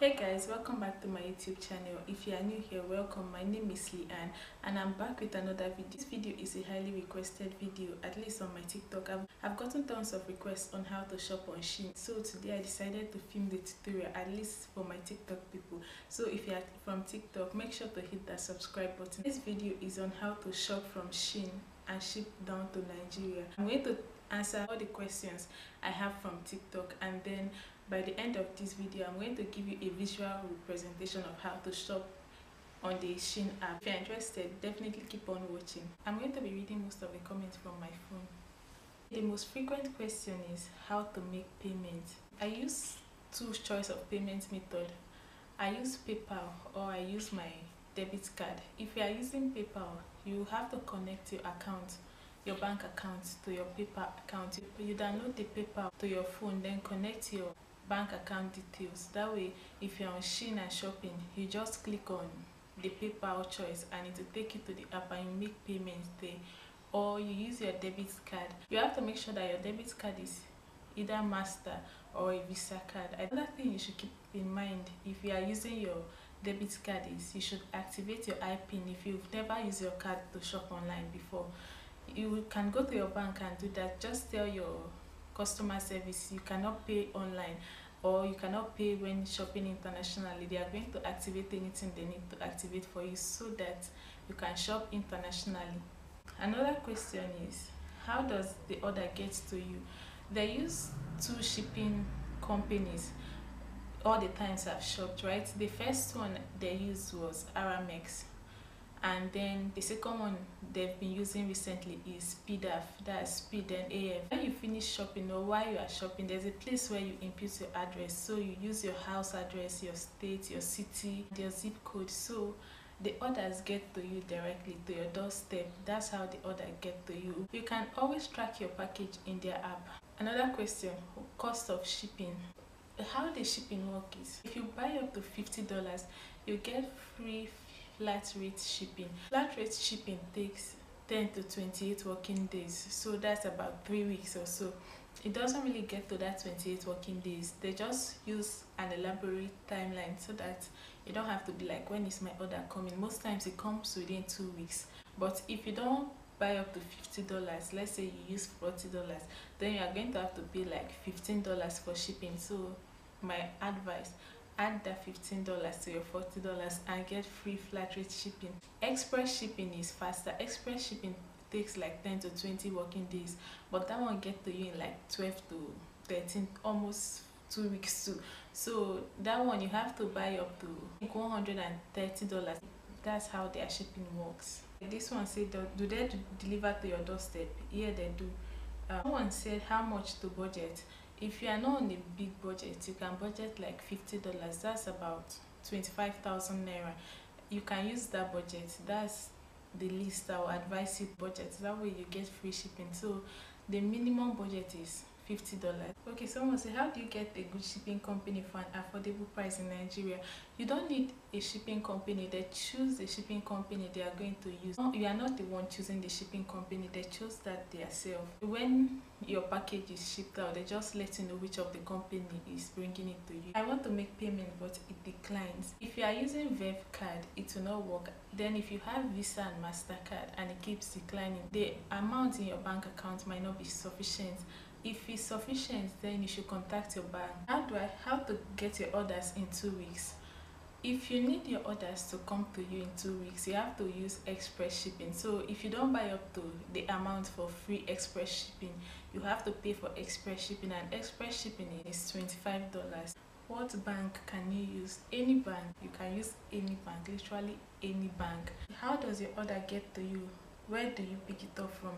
Hey guys, welcome back to my YouTube channel. If you are new here, welcome. My name is Leanne and I'm back with another video. This video is a highly requested video, at least on my TikTok. I've gotten tons of requests on how to shop on Shein. So today I decided to film the tutorial, at least for my TikTok people. So if you are from TikTok, make sure to hit that subscribe button. This video is on how to shop from Shein and ship down to Nigeria. I'm going to answer all the questions I have from TikTok, and then by the end of this video I'm going to give you a visual representation of how to shop on the Shein app. If you're interested, definitely keep on watching. I'm going to be reading most of the comments from my phone. The most frequent question is how to make payment. I use two choice of payment method. I use PayPal or I use my debit card. If you are using PayPal, you have to connect your bank account to your PayPal account. You download the PayPal to your phone, then connect your bank account details. That way, if you're on Shein and shopping, you just click on the PayPal choice and it will take you to the app and you make payments there. Or you use your debit card. You have to make sure that your debit card is either Master or a Visa card. Another thing you should keep in mind if you are using your debit card is you should activate your IPIN. If you've never used your card to shop online before, you can go to your bank and do that. Just tell your customer service you cannot pay online or you cannot pay when shopping internationally. They are going to activate anything they need to activate for you so that you can shop internationally. Another question is, how does the order get to you? They use two shipping companies all the times I've shopped, right? The first one they used was Aramex, and then the second one they've been using recently is SpeedAF, that's Speed and AF. When you finish shopping or while you are shopping, there's a place where you input your address. So you use your house address, your state, your city, your zip code. So the orders get to you directly to your doorstep. That's how the order get to you. You can always track your package in their app. Another question, cost of shipping. How the shipping work is, if you buy up to $50, you get free flat rate shipping. Flat rate shipping takes 10 to 28 working days, so that's about 3 weeks or so. It doesn't really get to that 28 working days. They just use an elaborate timeline so that you don't have to be like, when is my order coming? Most times it comes within 2 weeks. But if you don't buy up to $50, let's say you use $40, then you are going to have to pay like $15 for shipping. So my advice, add that $15 to your $40 and get free flat rate shipping. Express shipping is faster. Express shipping takes like 10 to 20 working days, but that one get to you in like 12 to 13, almost 2 weeks too. So that one you have to buy up to $130. That's how their shipping works. This one said, do they deliver to your doorstep? Yeah, they do. Someone said how much to budget. If you are not on a big budget, you can budget like $50. That's about 25,000 naira. You can use that budget. That's the least I will advise you budget. That way you get free shipping. So the minimum budget is $50. Okay, someone say, how do you get a good shipping company for an affordable price in Nigeria? You don't need a shipping company. They choose the shipping company they are going to use. You are not the one choosing the shipping company. They choose that themselves. When your package is shipped out, they just let you know which of the company is bringing it to you. I want to make payment, but it declines. If you are using Verve card, it will not work. Then if you have Visa and MasterCard and it keeps declining, the amount in your bank account might not be sufficient. If it's sufficient, then you should contact your bank. How to get your orders in 2 weeks? If you need your orders to come to you in 2 weeks, you have to use express shipping. So if you don't buy up to the amount for free express shipping, you have to pay for express shipping, and express shipping is $25. What bank can you use? Any bank. You can use any bank, literally any bank. How does your order get to you? Where do you pick it up from?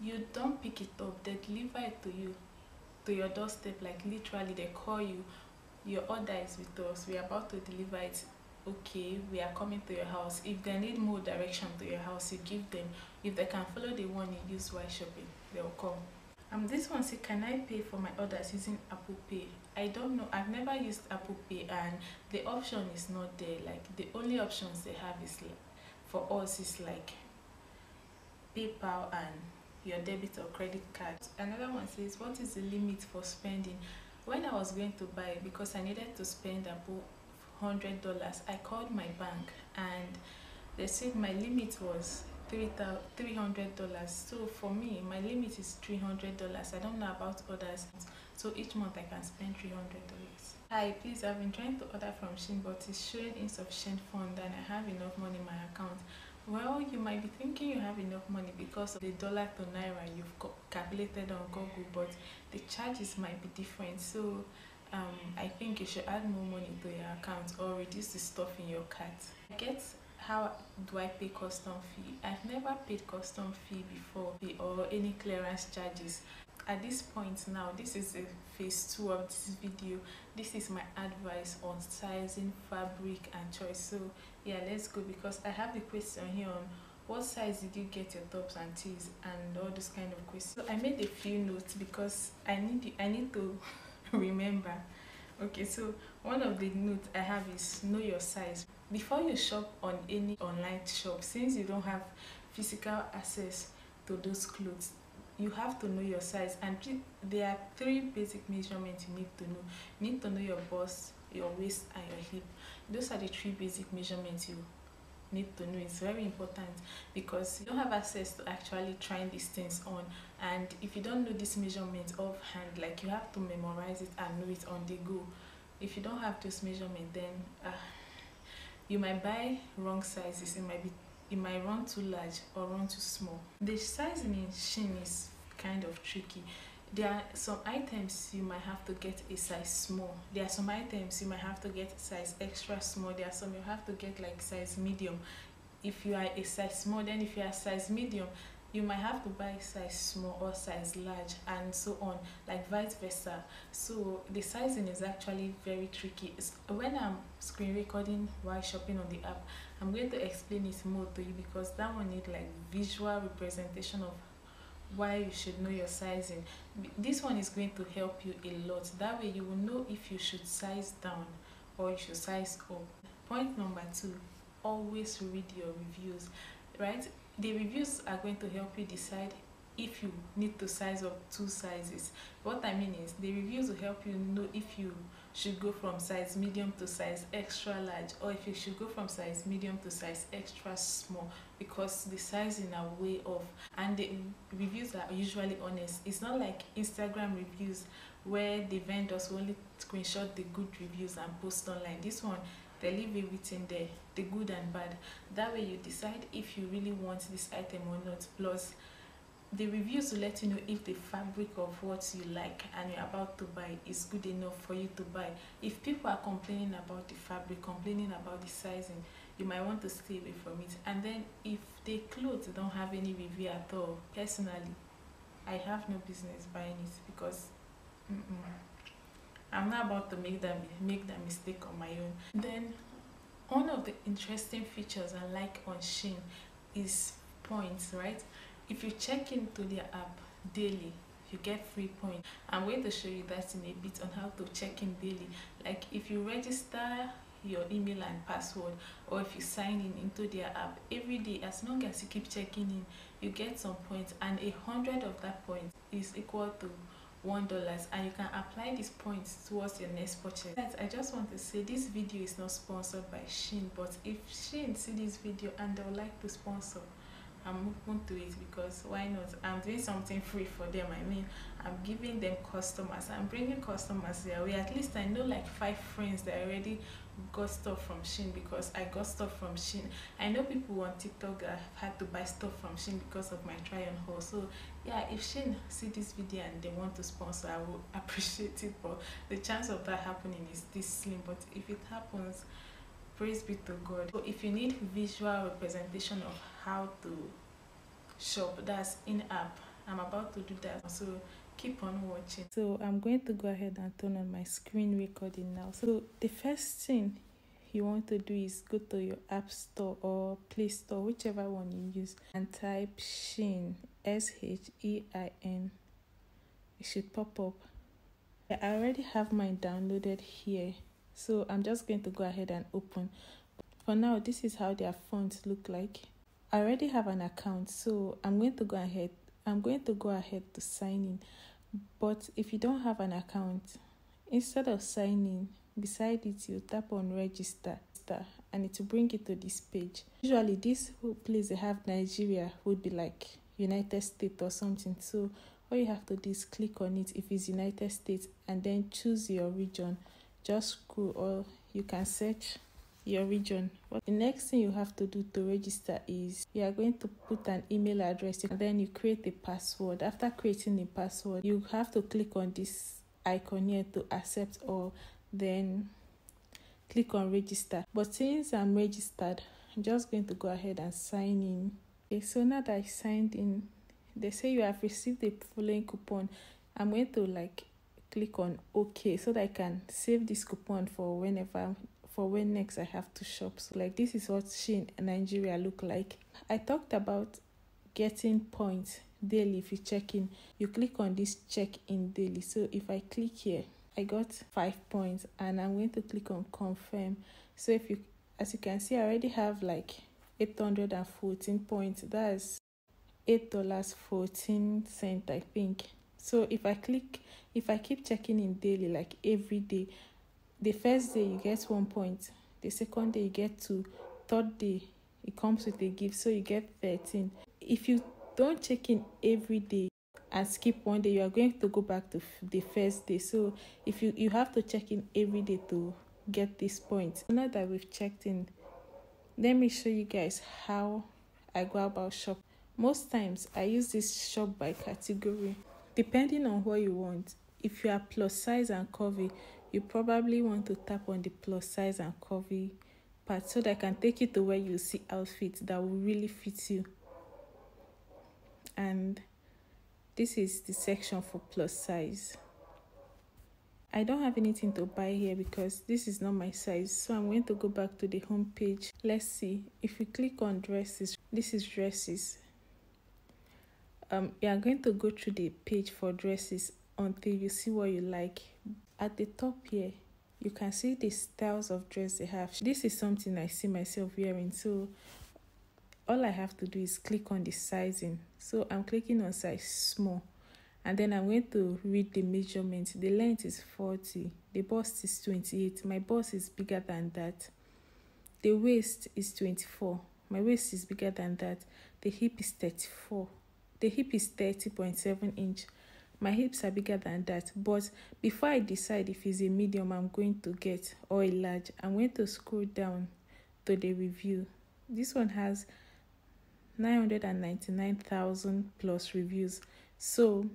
You don't pick it up, they deliver it to you, to your doorstep. Like literally they call you, your order is with us, we are about to deliver it. Okay, we are coming to your house. If they need more direction to your house, you give them. If they can follow the one you use while shopping, they will come. This one say, can I pay for my orders using Apple Pay? I don't know, I've never used Apple Pay and the option is not there. Like the only options they have is like, for us is like PayPal and your debit or credit card. Another one says, what is the limit for spending? When I was going to buy, because I needed to spend about $100. I called my bank and they said my limit was $300. So for me, my limit is $300. I don't know about others. So each month I can spend $300. Hi, please, I've been trying to order from Shein, but it's showing insufficient fund and I have enough money in my account. Well, you might be thinking you have enough money because of the dollar to naira you've calculated on Google, but the charges might be different. So I think you should add more money to your account or reduce the stuff in your cart. How do I pay custom fee? I've never paid custom fee before or any clearance charges. At this point now, this is the phase 2 of this video. This is my advice on sizing, fabric and choice. So yeah, let's go, because I have the question here on what size did you get your tops and tees and all those kind of questions. So I made a few notes because I need to remember. Okay, so one of the notes I have is know your size. Before you shop on any online shop, since you don't have physical access to those clothes, you have to know your size, and there are 3 basic measurements you need to know. You need to know your bust, your waist and your hip. Those are the 3 basic measurements you need to know. It's very important because you don't have access to actually trying these things on, and if you don't know this measurement offhand, like, you have to memorize it and know it on the go. If you don't have those measurements, then you might buy wrong sizes. It might run too large or run too small. The sizing in Shein is kind of tricky. There are some items you might have to get a size small. There are some items you might have to get size extra small. There are some you have to get like size medium. If you are a size small, then if you are size medium, you might have to buy size small or size large, and so on, like vice versa. So the sizing is actually very tricky. When I'm screen recording while shopping on the app, I'm going to explain it more to you, because that one needs like visual representation of why you should know your sizing. This one is going to help you a lot. That way you will know if you should size down or you should size up. Point number 2, always read your reviews, right? The reviews are going to help you decide if you need to size up 2 sizes. What I mean is, the reviews will help you know if you should go from size medium to size extra large, or if you should go from size medium to size extra small, because the sizing are way off, and the reviews are usually honest. It's not like Instagram reviews where the vendors only screenshot the good reviews and post online. This one, they leave everything there, the good and bad. That way you decide if you really want this item or not. Plus, the reviews will let you know if the fabric of what you like and you're about to buy is good enough for you to buy. If people are complaining about the fabric, complaining about the sizing, you might want to stay away from it. And then if the clothes don't have any review at all, personally, I have no business buying it, because I'm not about to make that mistake on my own. Then one of the interesting features I like on Shein is points, right? If you check into their app daily, you get free points. I'm going to show you that in a bit on how to check in daily. Like, if you register your email and password, or if you sign in into their app every day, as long as you keep checking in, you get some points, and 100 of that point is equal to $1, and you can apply these points towards your next purchase. I just want to say this video is not sponsored by Shein, but if Shein see this video and they would like to sponsor, I'm open to it, because why not? I'm doing something free for them. I mean, I'm giving them customers, I'm bringing customers their way. At least I know like 5 friends that already got stuff from Shein because I got stuff from Shein. I know people on TikTok that have had to buy stuff from Shein because of my try on haul. So yeah, if Shein see this video and they want to sponsor, I will appreciate it, but the chance of that happening is this slim. But if it happens, praise be to God. So if you need visual representation of how to shop, that's in-app, I'm about to do that, so keep on watching. So I'm going to go ahead and turn on my screen recording now. So the first thing you want to do is go to your app store or Play Store, whichever one you use, and type Shein, SHEIN. It should pop up. I already have mine downloaded here, so I'm just going to go ahead and open. For now, this is how their fonts look like. I already have an account, so I'm going to go ahead to sign in. But if you don't have an account, instead of signing, beside it you tap on register and it will bring you to this page. Usually this place they have Nigeria would be like United States or something, so all you have to do is click on it if it's United States and then choose your region. Just scroll, or you can search your region. The next thing you have to do to register is you are going to put an email address and then you create a password. After creating a password, you have to click on this icon here to accept, or then click on register. But since I'm registered, I'm just going to go ahead and sign in. Okay, so now that I signed in, they say you have received the following coupon. I'm going to click on OK so that I can save this coupon for when next I have to shop. So this is what Shein in Nigeria look like. I talked about getting points daily. If you check in, you click on this check in daily. So if I click here, I got 5 points and I'm going to click on confirm. So as you can see, I already have 814 points. That's $8.14, I think. So if I keep checking in daily, every day, the first day you get 1 point, the second day you get 2, third day it comes with a gift, so you get 13. If you don't check in every day and skip one day, you are going to go back to the first day. So if you have to check in every day to get this point. Now that we've checked in, let me show you guys how I go about shopping. Most times I use this shop by category, depending on what you want. If you are plus size and curvy, you probably want to tap on the plus size and curvy part so that I can take you to where you see outfits that will really fit you. And this is the section for plus size. I don't have anything to buy here because this is not my size, so I'm going to go back to the home page. Let's see. If you click on dresses, this is dresses. You are going to go through the page for dresses until you see what you like. At the top here, you can see the styles of dress they have. This is something I see myself wearing, so all I have to do is click on the sizing. So I'm clicking on size small, and then I'm going to read the measurement. The length is 40, the bust is 28. My bust is bigger than that. The waist is 24. My waist is bigger than that. The hip is 34. The hip is 30.7 inch. My hips are bigger than that. But before I decide if it's a medium I'm going to get or a large, I'm going to scroll down to the review. This one has 999,000 plus reviews. So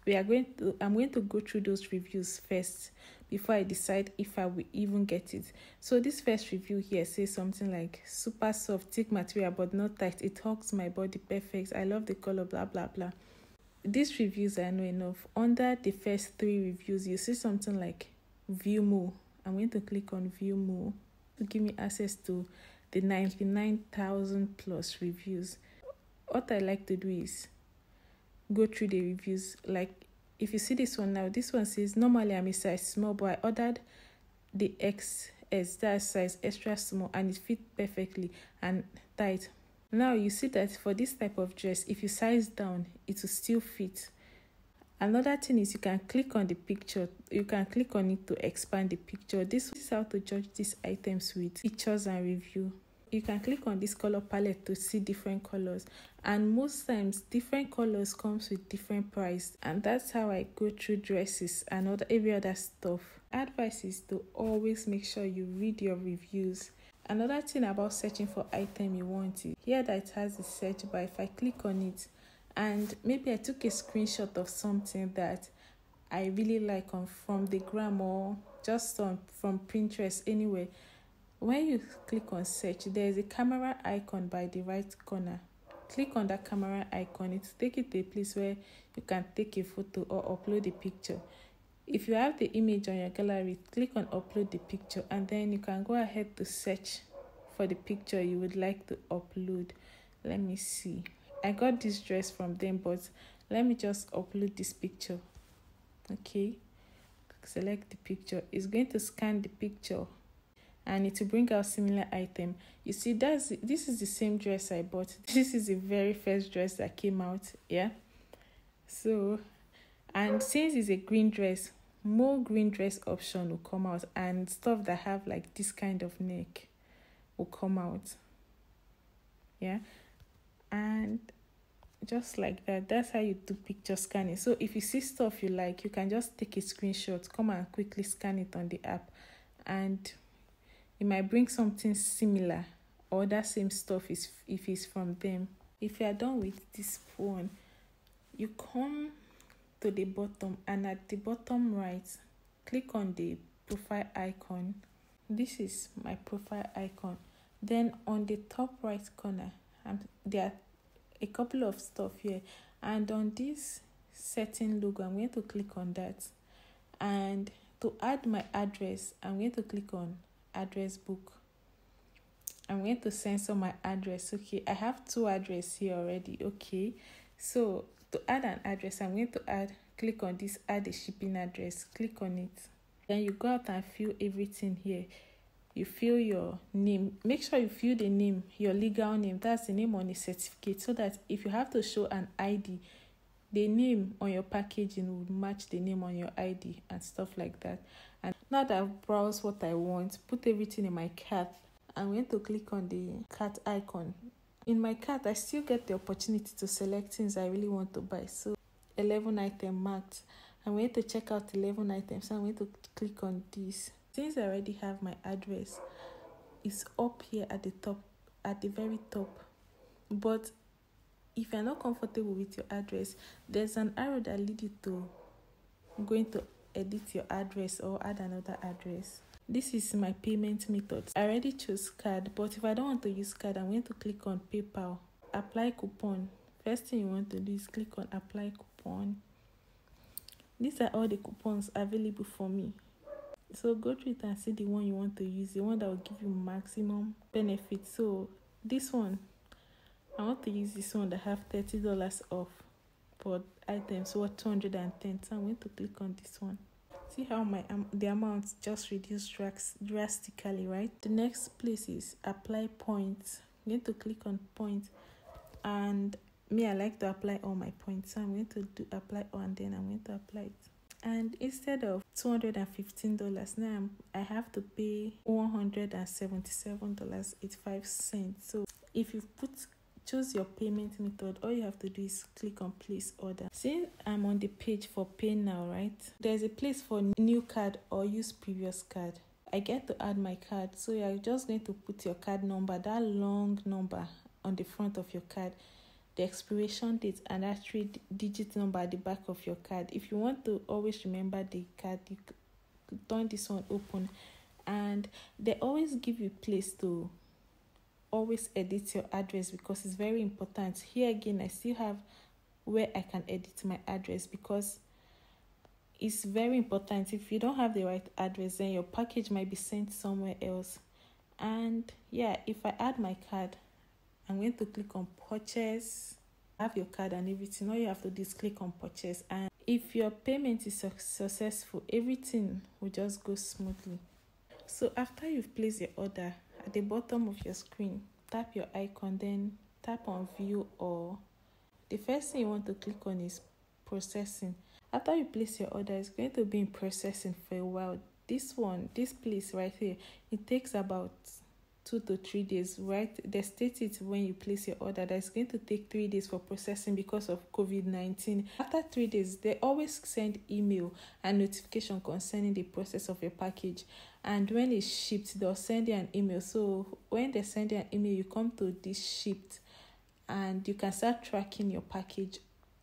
I'm going to go through those reviews first before I decide if I will even get it. So this first review here says something like super soft, thick material but not tight. It hugs my body perfect. I love the color, blah blah blah. These reviews I know enough. Under the first 3 reviews, you see something like view more. I'm going to click on view more to give me access to the 99,000 plus reviews. What I like to do is go through the reviews. If you see this one now, this one says normally I'm a size small, but I ordered the XS, that size extra small, and it fit perfectly and tight. Now you see that for this type of dress, if you size down, it will still fit. Another thing is you can click on the picture. You can click on it to expand the picture. This is how to judge these items with pictures and review. You can click on this color palette to see different colors, and most times different colors comes with different price, and that's how I go through dresses and every other stuff. Advice is to always make sure you read your reviews. Another thing about searching for item you want is here that it has a search bar. If I click on it and maybe I took a screenshot of something that I really like from the gram or just from Pinterest, anywhere, when you click on search, there is a camera icon by the right corner. Click on that camera icon. It will take you to a place where you can take a photo or upload a picture. If you have the image on your gallery, click on upload the picture, and then you can go ahead to search for the picture you would like to upload. Let me see. I got this dress from them, but let me just upload this picture. Okay, select the picture. It's going to scan the picture and it will bring out similar item. You see, this is the same dress I bought. This is the very first dress that came out. Yeah, so, and since it's a green dress, more green dress option will come out, and stuff that have like this kind of neck will come out. Yeah, and just like that, that's how you do picture scanning. So if you see stuff you like, you can just take a screenshot, come and quickly scan it on the app, and it might bring something similar or that same stuff is if it's from them. If you are done with this one, you come to the bottom, and at the bottom right, click on the profile icon. This is my profile icon. Then on the top right corner, there are a couple of stuff here, and on this setting logo, I'm going to click on that, and to add my address, I'm going to click on address book. I'm going to censor my address. Okay, I have 2 addresses here already. Okay, so to add an address, I'm going to click on this, add a shipping address, click on it. Then you go out and fill everything here. You fill your name. Make sure you fill the name, your legal name. That's the name on the certificate, so that if you have to show an ID, the name on your packaging will match the name on your ID and stuff like that. And now that I've browsed what I want, put everything in my cart, I'm going to click on the cart icon. In my cart, I still get the opportunity to select things I really want to buy. So 11 item marked. I'm going to check out 11 items. So I'm going to click on this. Since I already have my address, it's up here at the top, at the very top. But if you're not comfortable with your address, there's an arrow that leads you to going to edit your address or add another address. This is my payment method. I already chose card, but if I don't want to use card, I'm going to click on PayPal. Apply coupon. First thing you want to do is click on apply coupon. These are all the coupons available for me. So go through it and see the one you want to use, the one that will give you maximum benefit. So this one, I want to use this one that have $30 off for items worth 210. So I'm going to click on this one. See how the amount just reduced drastically, right? The next place is apply points. I'm going to click on points, and I like to apply all my points, so I'm going to do apply all, and then I'm going to apply it. And instead of $215 now, I have to pay $177.85. So if you choose your payment method, all you have to do is click on place order. Since I'm on the page for pay now, right, there's a place for new card or use previous card. I get to add my card, so you're just going to put your card number, that long number on the front of your card, the expiration date, and that 3-digit number at the back of your card. If you want to always remember the card, you turn this one open, and they always give you place to always edit your address, because it's very important. Here again, I still have where I can edit my address, because it's very important. If you don't have the right address, then your package might be sent somewhere else. And yeah, if I add my card, I'm going to click on purchase. Have your card and everything. All you have to do is click on purchase, and if your payment is successful, everything will just go smoothly. So after you've placed your order, at the bottom of your screen, tap your icon, then tap on view, or the first thing you want to click on is processing. After you place your order, it's going to be in processing for a while. This place right here, it takes about 2 to 3 days, right? They state it when you place your order that it's going to take 3 days for processing because of COVID-19. After 3 days, they always send email and notification concerning the process of your package. And when it's shipped, they'll send you an email. So when they send you an email, you come to this shipped, and you can start tracking your package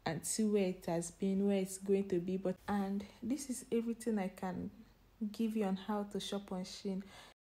and see where it has been, where it's going to be. And this is everything I can give you on how to shop on Shein.